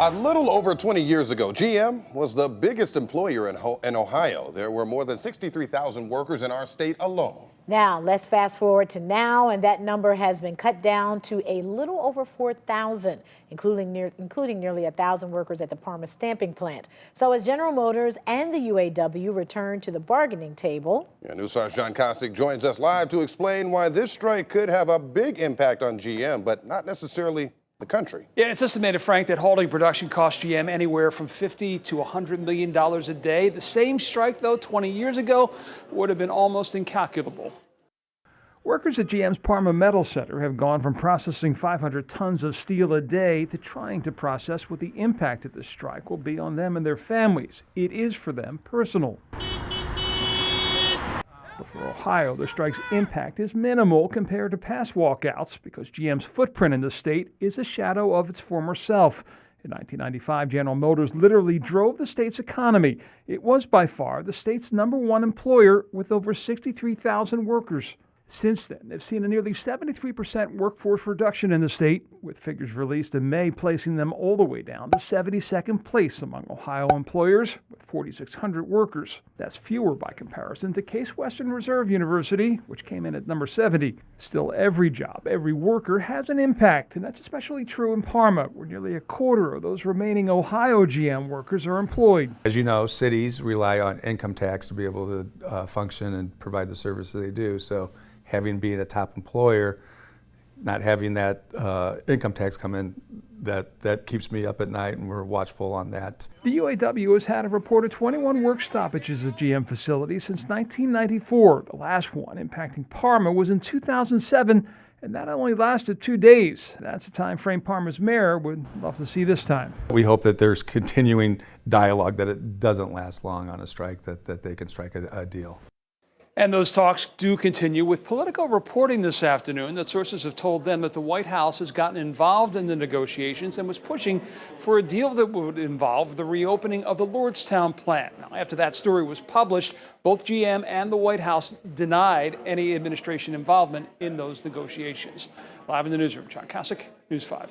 A little over 20 years ago, GM was the biggest employer in Ohio. There were more than 63,000 workers in our state alone. Now, let's fast forward to now, and that number has been cut down to a little over 4,000, including nearly 1,000 workers at the Parma stamping plant. So as General Motors and the UAW return to the bargaining table. News Sergeant John Kosick joins us live to explain why this strike could have a big impact on GM, but not necessarily the country. Yeah, it's estimated, Frank, that halting production cost GM anywhere from $50 to $100 million a day. The same strike, though, 20 years ago would have been almost incalculable. Workers at GM's Parma Metal Center have gone from processing 500 tons of steel a day to trying to process what the impact of this strike will be on them and their families. It is for them personal. But for Ohio, the strike's impact is minimal compared to past walkouts because GM's footprint in the state is a shadow of its former self. In 1995, General Motors literally drove the state's economy. It was by far the state's #1 employer with over 63,000 workers. Since then, they've seen a nearly 73% workforce reduction in the state, with figures released in May placing them all the way down to 72nd place among Ohio employers, with 4,600 workers. That's fewer by comparison to Case Western Reserve University, which came in at number 70. Still, every job, every worker has an impact, and that's especially true in Parma, where nearly a quarter of those remaining Ohio GM workers are employed. As you know, cities rely on income tax to be able to function and provide the services they do. So having been a top employer, not having that income tax come in, that keeps me up at night, and we're watchful on that. The UAW has had a reported 21 work stoppages at GM facilities since 1994. The last one impacting Parma was in 2007, and that only lasted 2 days. That's a time frame Parma's mayor would love to see this time. We hope that there's continuing dialogue, that it doesn't last long on a strike, that they can strike a deal. And those talks do continue, with Politico reporting this afternoon that sources have told them that the White House has gotten involved in the negotiations and was pushing for a deal that would involve the reopening of the Lordstown plant. Now, after that story was published, both GM and the White House denied any administration involvement in those negotiations. Live in the newsroom, John Kosick, News 5.